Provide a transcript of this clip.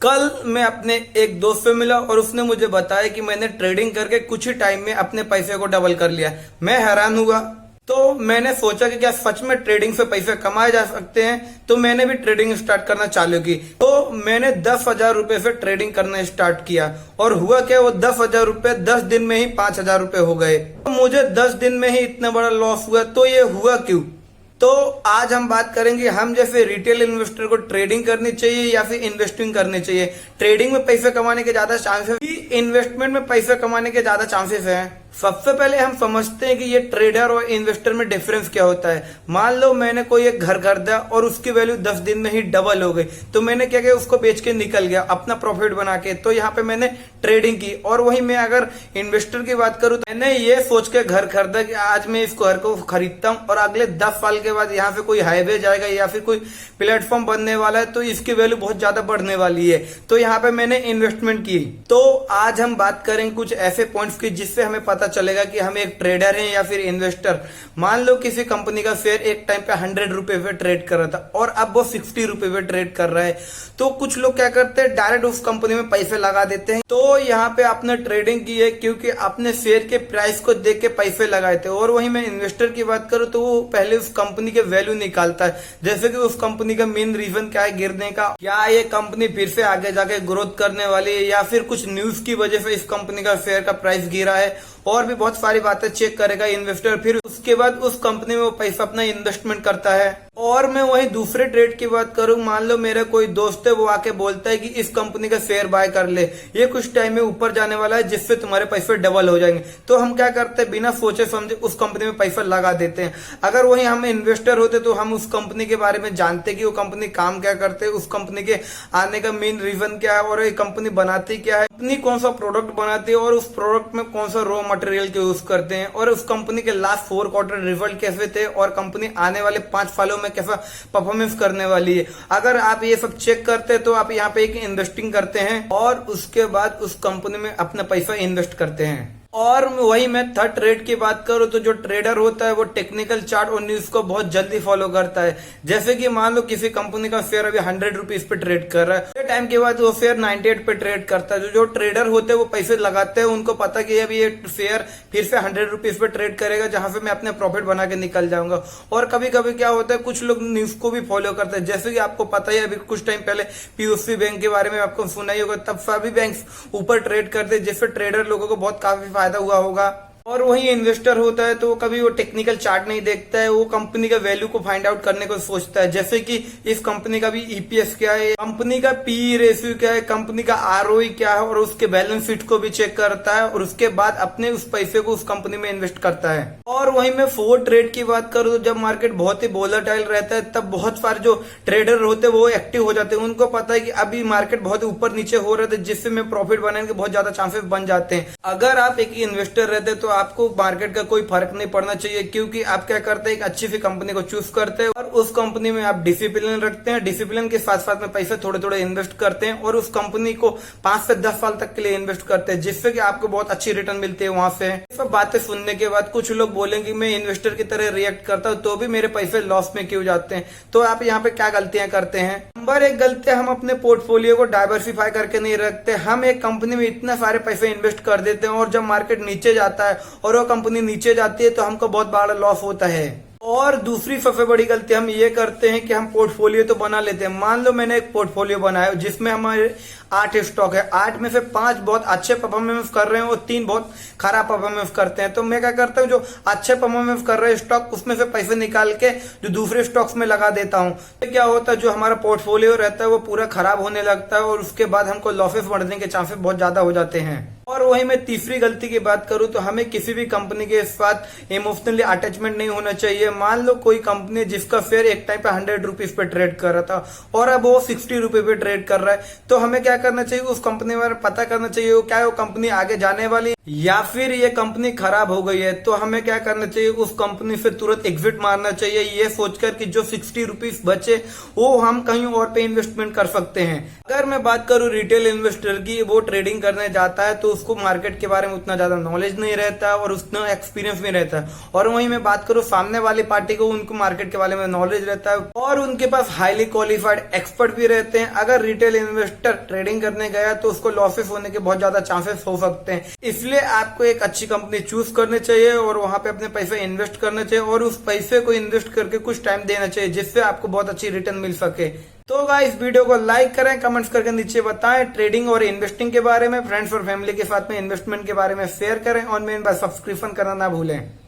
कल मैं अपने एक दोस्त से मिला और उसने मुझे बताया कि मैंने ट्रेडिंग करके कुछ ही टाइम में अपने पैसे को डबल कर लिया। मैं हैरान हुआ, तो मैंने सोचा कि क्या सच में ट्रेडिंग से पैसे कमाए जा सकते हैं। तो मैंने भी ट्रेडिंग स्टार्ट करना चालू की। तो मैंने 10,000 रुपए से ट्रेडिंग करना स्टार्ट किया और हुआ क्या, वो 10,000 रुपए 10 दिन में ही 5,000 रुपए हो गए। तो मुझे 10 दिन में ही इतना बड़ा लॉस हुआ, तो ये हुआ क्यों? तो आज हम बात करेंगे हम जैसे रिटेल इन्वेस्टर को ट्रेडिंग करनी चाहिए या फिर इन्वेस्टिंग करनी चाहिए। ट्रेडिंग में पैसे कमाने के ज्यादा चांसेस है, इन्वेस्टमेंट में पैसे कमाने के ज्यादा चांसेस हैं। सबसे पहले हम समझते हैं कि ये ट्रेडर और इन्वेस्टर में डिफरेंस क्या होता है। मान लो मैंने कोई एक घर खरीदा और उसकी वैल्यू 10 दिन में ही डबल हो गई, तो मैंने क्या किया, उसको बेच के निकल गया अपना प्रॉफिट बना के। तो यहाँ पे मैंने ट्रेडिंग की। और वही मैं अगर इन्वेस्टर की बात करूं तो मैंने ये सोच के घर खरीदा कि आज मैं इस घर को खरीदता हूं और अगले 10 साल के बाद यहाँ पे कोई हाईवे जाएगा या फिर कोई प्लेटफॉर्म बनने वाला है, तो इसकी वैल्यू बहुत ज्यादा बढ़ने वाली है। तो यहाँ पे मैंने इन्वेस्टमेंट की। तो आज हम बात करेंगे कुछ ऐसे पॉइंट्स की जिससे हमें पता चलेगा कि हम एक ट्रेडर हैं या फिर इन्वेस्टर। मान लो किसी कंपनी का शेयर एक टाइम पे 100 रुपए पे ट्रेड कर रहा था और अब वो 60 रुपए पे ट्रेड कर रहा है। तो कुछ लोग क्या करते हैं, डायरेक्ट उस कंपनी में पैसे लगा देते हैं। तो यहाँ पे आपने ट्रेडिंग की है क्योंकि अपने शेयर के प्राइस को देख के पैसे लगाए थे। और वही मैं इन्वेस्टर की बात करूं तो वो पहले उस कंपनी के वैल्यू निकालता है, जैसे कि उस कंपनी का मेन रीजन क्या है गिरने का, क्या ये कंपनी फिर से आगे जाके ग्रोथ करने वाली है या फिर कुछ न्यूज की वजह से इस कंपनी का शेयर का प्राइस गिरा है। और भी बहुत सारी बातें चेक करेगा इन्वेस्टर। फिर उसके बाद उस कंपनी में वो पैसा अपना इन्वेस्टमेंट करता है। और मैं वही दूसरे ट्रेड की बात करूं, मान लो मेरा कोई दोस्त है, वो आके बोलता है कि इस कंपनी का शेयर बाय कर ले, ये कुछ टाइम में ऊपर जाने वाला है जिससे तुम्हारे पैसे डबल हो जाएंगे। तो हम क्या करते हैं, बिना सोचे समझे उस कंपनी में पैसा लगा देते हैं। अगर वही हम इन्वेस्टर होते तो हम उस कंपनी के बारे में जानते कि वो कंपनी काम क्या करते हैं, उस कंपनी के आने का मेन रीजन क्या है और ये कंपनी बनाती क्या है, कंपनी कौन सा प्रोडक्ट बनाती है और उस प्रोडक्ट में कौन सा रॉ मटेरियल के यूज करते हैं, और उस कंपनी के लास्ट 4 क्वार्टर रिजल्ट कैसे थे और कंपनी आने वाले 5 सालों में कैसा परफॉर्मेंस करने वाली है। अगर आप ये सब चेक करते हैं तो आप यहाँ पे एक इन्वेस्टिंग करते हैं और उसके बाद उस कंपनी में अपना पैसा इन्वेस्ट करते हैं। और वही मैं थर्ड ट्रेड की बात करूं तो जो ट्रेडर होता है वो टेक्निकल चार्ट और न्यूज को बहुत जल्दी फॉलो करता है। जैसे कि मान लो किसी कंपनी का शेयर अभी 100 रुपीज पे ट्रेड कर रहा है, टाइम के बाद वो शेयर 98 पे ट्रेड करता है। जो ट्रेडर होते हैं वो पैसे लगाते हैं, उनको पता कि अभी ये शेयर फिर से 100 रुपीज पे ट्रेड करेगा जहां से मैं अपने प्रॉफिट बना के निकल जाऊंगा। और कभी कभी क्या होता है, कुछ लोग न्यूज को भी फॉलो करते हैं। जैसे कि आपको पता ही अभी कुछ टाइम पहले पीओसी बैंक के बारे में आपको सुना ही होगा, तब सभी बैंक ऊपर ट्रेड करते हैं जिससे ट्रेडर लोगों को बहुत काफी फायदा हुआ होगा। और वही इन्वेस्टर होता है तो कभी वो टेक्निकल चार्ट नहीं देखता है, वो कंपनी का वैल्यू को फाइंड आउट करने को सोचता है। जैसे कि इस कंपनी का भी ईपीएस क्या है, कंपनी का पी रेशियो क्या है, कंपनी का आरओई क्या है, और उसके बैलेंस शीट को भी चेक करता है और उसके बाद अपने उस पैसे को उस कंपनी में इन्वेस्ट करता है। और वही मैं फोर्थ ट्रेड की बात करूं तो जब मार्केट बहुत ही वोलेटाइल रहता है तब बहुत सारे जो ट्रेडर होते हैं वो एक्टिव हो जाते हैं। उनको पता है कि अभी मार्केट बहुत ही ऊपर नीचे हो रहे थे जिससे मैं प्रॉफिट बनाने के बहुत ज्यादा चांसेस बन जाते हैं। अगर आप एक इन्वेस्टर रहते तो आपको मार्केट का कोई फर्क नहीं पड़ना चाहिए, क्योंकि आप क्या करते हैं, एक अच्छी सी कंपनी को चूज करते हैं और उस कंपनी में आप डिसिप्लिन रखते हैं। डिसिप्लिन के साथ साथ में पैसे थोड़े थोड़े इन्वेस्ट करते हैं और उस कंपनी को 5 से 10 साल तक के लिए इन्वेस्ट करते हैं जिससे कि आपको बहुत अच्छी रिटर्न मिलती है वहां से। सब बातें सुनने के बाद कुछ लोग बोलेंगे मैं इन्वेस्टर की तरह रिएक्ट करता हूं तो भी मेरे पैसे लॉस में क्यों जाते हैं। तो आप यहाँ पे क्या गलतियां करते हैं? नंबर 1 गलती, हम अपने पोर्टफोलियो को डाइवर्सिफाई करके नहीं रखते। हम एक कंपनी में इतना सारे पैसे इन्वेस्ट कर देते हैं और जब मार्केट नीचे जाता है और वो कंपनी नीचे जाती है तो हमको बहुत बड़ा लॉस होता है। और दूसरी सबसे बड़ी गलती हम ये करते हैं कि हम पोर्टफोलियो तो बना लेते हैं। मान लो मैंने एक पोर्टफोलियो बनाया जिसमें हमारे 8 स्टॉक है, 8 में से 5 बहुत अच्छे परफॉर्मेंस कर रहे हैं और 3 बहुत खराब परफॉर्मेंस करते हैं। तो मैं क्या करता हूँ, जो अच्छे परफॉर्मेंस कर रहे हैं स्टॉक उसमें से पैसे निकाल के जो दूसरे स्टॉक्स में लगा देता हूँ। तो क्या होता है, जो हमारा पोर्टफोलियो रहता है वो पूरा खराब होने लगता है और उसके बाद हमको लॉसेस बढ़ने के चांसेस बहुत ज्यादा हो जाते हैं। और वही मैं तीसरी गलती की बात करूं तो हमें किसी भी कंपनी के साथ इमोशनली अटैचमेंट नहीं होना चाहिए। मान लो कोई कंपनी जिसका शेयर एक टाइम पे 100 रुपीज पे ट्रेड कर रहा था और अब वो 60 रुपए पे ट्रेड कर रहा है, तो हमें क्या करना चाहिए, उस कंपनी में पता करना चाहिए वो क्या है, वो कंपनी आगे जाने वाली या फिर ये कंपनी खराब हो गई है। तो हमें क्या करना चाहिए, उस कंपनी से तुरंत एग्जिट मारना चाहिए, ये सोचकर कि जो 60 रुपीज बचे वो हम कहीं और पे इन्वेस्टमेंट कर सकते हैं। अगर मैं बात करूं रिटेल इन्वेस्टर की, वो ट्रेडिंग करने जाता है तो उसको मार्केट के बारे में उतना ज्यादा नॉलेज नहीं रहता और उतना एक्सपीरियंस नहीं रहता है। और वहीं मैं बात करूँ सामने वाली पार्टी को, उनको मार्केट के बारे में नॉलेज रहता है और उनके पास हाईली क्वालिफाइड एक्सपर्ट भी रहते हैं। अगर रिटेल इन्वेस्टर ट्रेडिंग करने गया तो उसको लॉसेस होने के बहुत ज्यादा चांसेस हो सकते हैं। इसलिए आपको एक अच्छी कंपनी चूज करनी चाहिए और वहां पे अपने पैसे इन्वेस्ट करने चाहिए और उस पैसे को इन्वेस्ट करके कुछ टाइम देना चाहिए जिससे आपको बहुत अच्छी रिटर्न मिल सके। तो गाइस वीडियो को लाइक करें, कमेंट्स करके नीचे बताएं ट्रेडिंग और इन्वेस्टिंग के बारे में, फ्रेंड्स और फैमिली के साथ में इन्वेस्टमेंट के बारे में शेयर करें और मेन बात सब्सक्रिप्शन करना ना भूलें।